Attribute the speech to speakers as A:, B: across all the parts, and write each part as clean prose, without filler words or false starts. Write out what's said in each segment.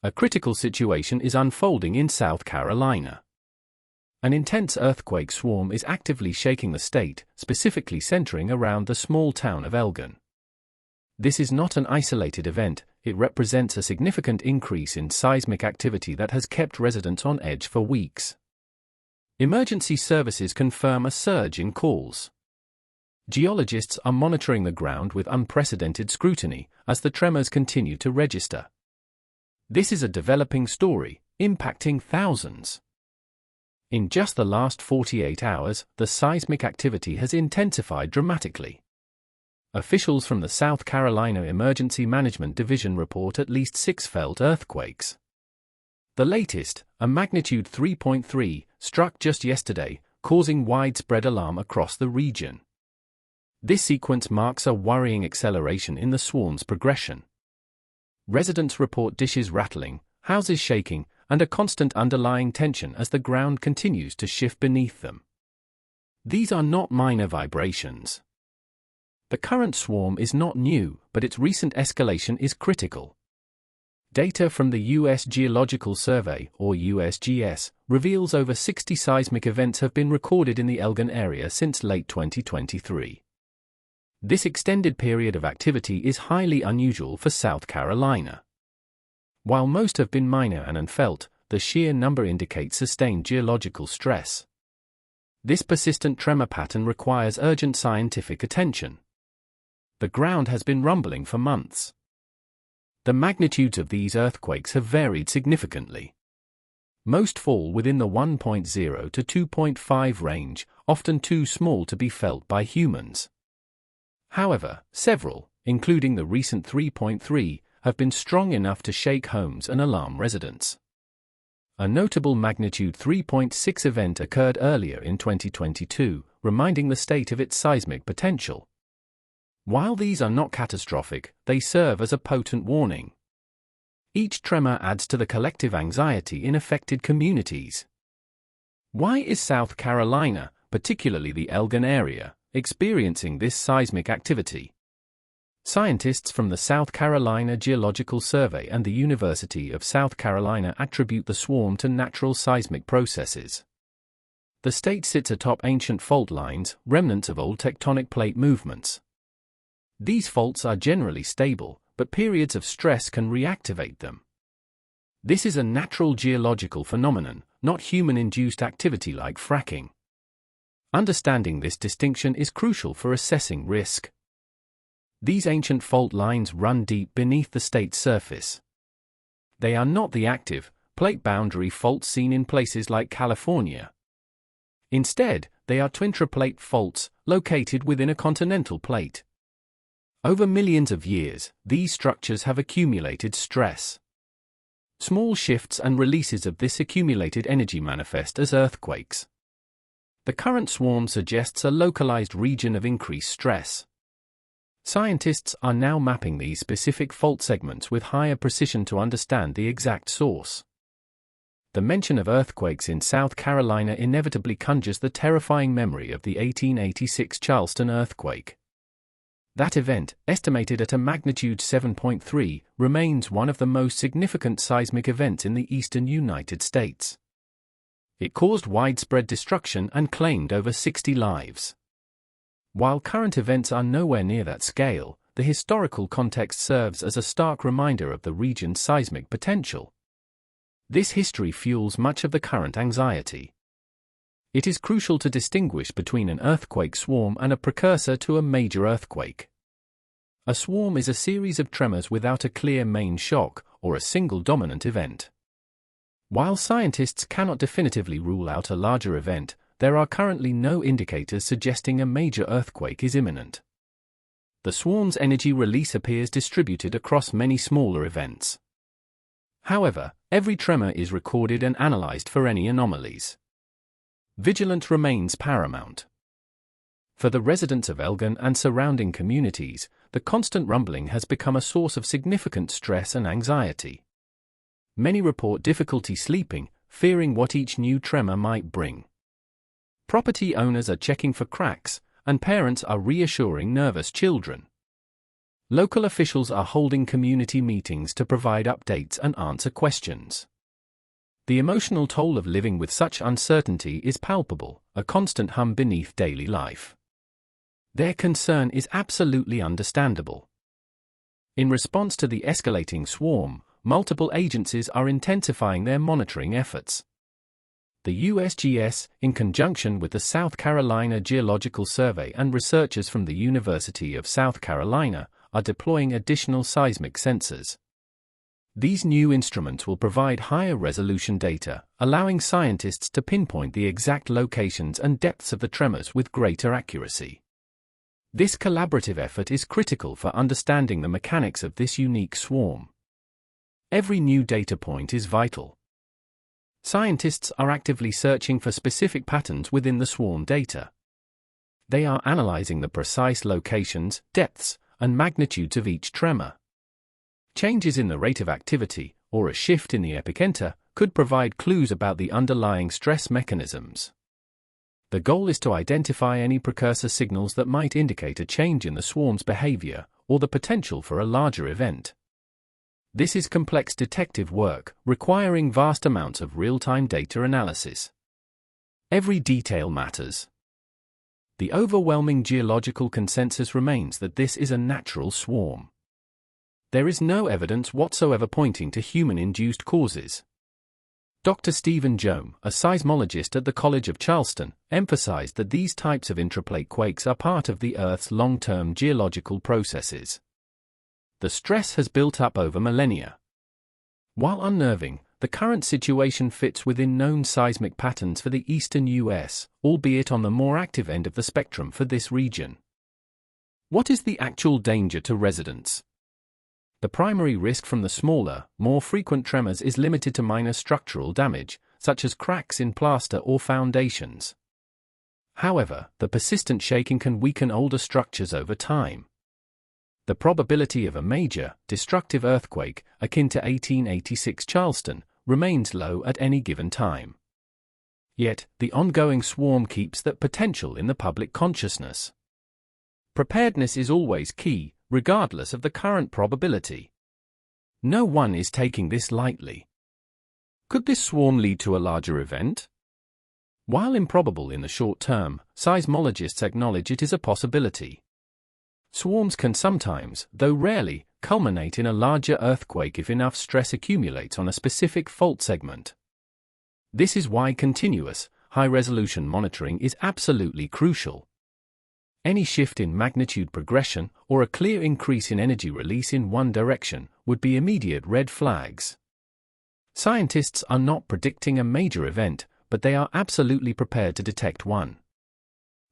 A: A critical situation is unfolding in South Carolina. An intense earthquake swarm is actively shaking the state, specifically centering around the small town of Elgin. This is not an isolated event, it represents a significant increase in seismic activity that has kept residents on edge for weeks. Emergency services confirm a surge in calls. Geologists are monitoring the ground with unprecedented scrutiny as the tremors continue to register. This is a developing story, impacting thousands. In just the last 48 hours, the seismic activity has intensified dramatically. Officials from the South Carolina Emergency Management Division report at least 6 felt earthquakes. The latest, a magnitude 3.3, struck just yesterday, causing widespread alarm across the region. This sequence marks a worrying acceleration in the swarm's progression. Residents report dishes rattling, houses shaking, and a constant underlying tension as the ground continues to shift beneath them. These are not minor vibrations. The current swarm is not new, but its recent escalation is critical. Data from the U.S. Geological Survey, or USGS, reveals over 60 seismic events have been recorded in the Elgin area since late 2023. This extended period of activity is highly unusual for South Carolina. While most have been minor and unfelt, the sheer number indicates sustained geological stress. This persistent tremor pattern requires urgent scientific attention. The ground has been rumbling for months. The magnitudes of these earthquakes have varied significantly. Most fall within the 1.0 to 2.5 range, often too small to be felt by humans. However, several, including the recent 3.3, have been strong enough to shake homes and alarm residents. A notable magnitude 3.6 event occurred earlier in 2022, reminding the state of its seismic potential. While these are not catastrophic, they serve as a potent warning. Each tremor adds to the collective anxiety in affected communities. Why is South Carolina, particularly the Elgin area, experiencing this seismic activity? Scientists from the South Carolina Geological Survey and the University of South Carolina attribute the swarm to natural seismic processes. The state sits atop ancient fault lines, remnants of old tectonic plate movements. These faults are generally stable, but periods of stress can reactivate them. This is a natural geological phenomenon, not human-induced activity like fracking. Understanding this distinction is crucial for assessing risk. These ancient fault lines run deep beneath the state's surface. They are not the active, plate boundary faults seen in places like California. Instead, they are twin-intraplate faults, located within a continental plate. Over millions of years, these structures have accumulated stress. Small shifts and releases of this accumulated energy manifest as earthquakes. The current swarm suggests a localized region of increased stress. Scientists are now mapping these specific fault segments with higher precision to understand the exact source. The mention of earthquakes in South Carolina inevitably conjures the terrifying memory of the 1886 Charleston earthquake. That event, estimated at a magnitude 7.3, remains one of the most significant seismic events in the eastern United States. It caused widespread destruction and claimed over 60 lives. While current events are nowhere near that scale, the historical context serves as a stark reminder of the region's seismic potential. This history fuels much of the current anxiety. It is crucial to distinguish between an earthquake swarm and a precursor to a major earthquake. A swarm is a series of tremors without a clear main shock, or a single dominant event. While scientists cannot definitively rule out a larger event, there are currently no indicators suggesting a major earthquake is imminent. The swarm's energy release appears distributed across many smaller events. However, every tremor is recorded and analyzed for any anomalies. Vigilance remains paramount. For the residents of Elgin and surrounding communities, the constant rumbling has become a source of significant stress and anxiety. Many report difficulty sleeping, fearing what each new tremor might bring. Property owners are checking for cracks, and parents are reassuring nervous children. Local officials are holding community meetings to provide updates and answer questions. The emotional toll of living with such uncertainty is palpable, a constant hum beneath daily life. Their concern is absolutely understandable. In response to the escalating swarm, multiple agencies are intensifying their monitoring efforts. The USGS, in conjunction with the South Carolina Geological Survey and researchers from the University of South Carolina, are deploying additional seismic sensors. These new instruments will provide higher resolution data, allowing scientists to pinpoint the exact locations and depths of the tremors with greater accuracy. This collaborative effort is critical for understanding the mechanics of this unique swarm. Every new data point is vital. Scientists are actively searching for specific patterns within the swarm data. They are analyzing the precise locations, depths, and magnitudes of each tremor. Changes in the rate of activity, or a shift in the epicenter, could provide clues about the underlying stress mechanisms. The goal is to identify any precursor signals that might indicate a change in the swarm's behavior, or the potential for a larger event. This is complex detective work, requiring vast amounts of real-time data analysis. Every detail matters. The overwhelming geological consensus remains that this is a natural swarm. There is no evidence whatsoever pointing to human-induced causes. Dr. Stephen Joam, a seismologist at the College of Charleston, emphasized that these types of intraplate quakes are part of the Earth's long-term geological processes. The stress has built up over millennia. While unnerving, the current situation fits within known seismic patterns for the eastern U.S., albeit on the more active end of the spectrum for this region. What is the actual danger to residents? The primary risk from the smaller, more frequent tremors is limited to minor structural damage, such as cracks in plaster or foundations. However, the persistent shaking can weaken older structures over time. The probability of a major, destructive earthquake, akin to 1886 Charleston, remains low at any given time. Yet, the ongoing swarm keeps that potential in the public consciousness. Preparedness is always key, regardless of the current probability. No one is taking this lightly. Could this swarm lead to a larger event? While improbable in the short term, seismologists acknowledge it is a possibility. Swarms can sometimes, though rarely, culminate in a larger earthquake if enough stress accumulates on a specific fault segment. This is why continuous, high-resolution monitoring is absolutely crucial. Any shift in magnitude progression, or a clear increase in energy release in one direction, would be immediate red flags. Scientists are not predicting a major event, but they are absolutely prepared to detect one.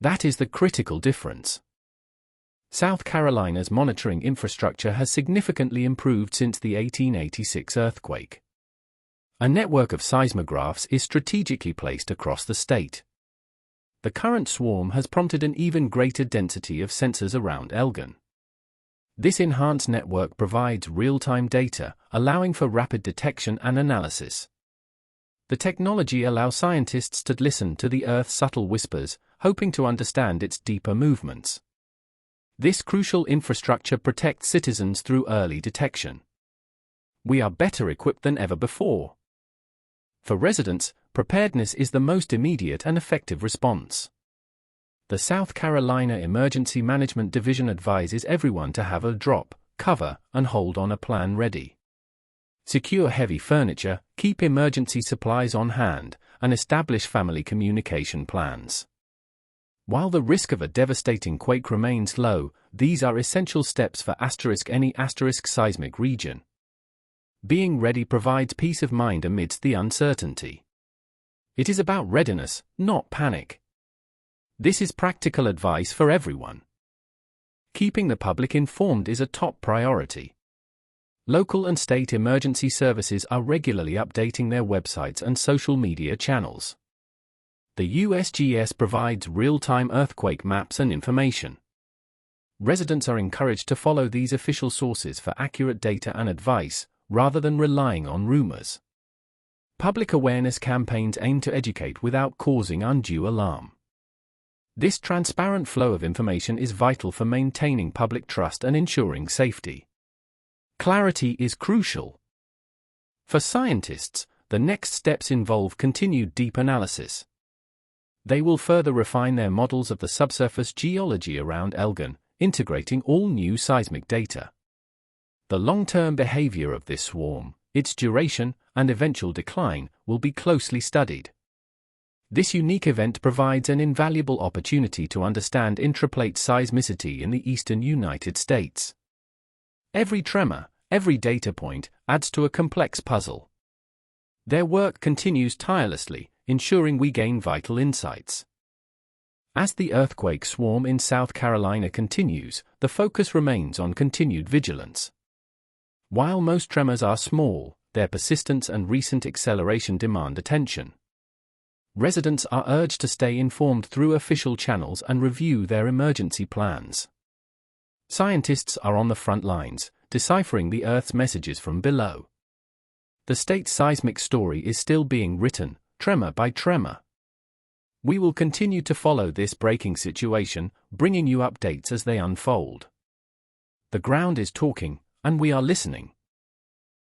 A: That is the critical difference. South Carolina's monitoring infrastructure has significantly improved since the 1886 earthquake. A network of seismographs is strategically placed across the state. The current swarm has prompted an even greater density of sensors around Elgin. This enhanced network provides real-time data, allowing for rapid detection and analysis. The technology allows scientists to listen to the Earth's subtle whispers, hoping to understand its deeper movements. This crucial infrastructure protects citizens through early detection. We are better equipped than ever before. For residents, preparedness is the most immediate and effective response. The South Carolina Emergency Management Division advises everyone to have a drop, cover, and hold on a plan ready. Secure heavy furniture, keep emergency supplies on hand, and establish family communication plans. While the risk of a devastating quake remains low, these are essential steps for any seismic region. Being ready provides peace of mind amidst the uncertainty. It is about readiness, not panic. This is practical advice for everyone. Keeping the public informed is a top priority. Local and state emergency services are regularly updating their websites and social media channels. The USGS provides real-time earthquake maps and information. Residents are encouraged to follow these official sources for accurate data and advice, rather than relying on rumors. Public awareness campaigns aim to educate without causing undue alarm. This transparent flow of information is vital for maintaining public trust and ensuring safety. Clarity is crucial. For scientists, the next steps involve continued deep analysis. They will further refine their models of the subsurface geology around Elgin, integrating all new seismic data. The long-term behavior of this swarm, its duration, and eventual decline will be closely studied. This unique event provides an invaluable opportunity to understand intraplate seismicity in the eastern United States. Every tremor, every data point, adds to a complex puzzle. Their work continues tirelessly, ensuring we gain vital insights. As the earthquake swarm in South Carolina continues, the focus remains on continued vigilance. While most tremors are small, their persistence and recent acceleration demand attention. Residents are urged to stay informed through official channels and review their emergency plans. Scientists are on the front lines, deciphering the Earth's messages from below. The state's seismic story is still being written, tremor by tremor. We will continue to follow this breaking situation, bringing you updates as they unfold. The ground is talking, and we are listening.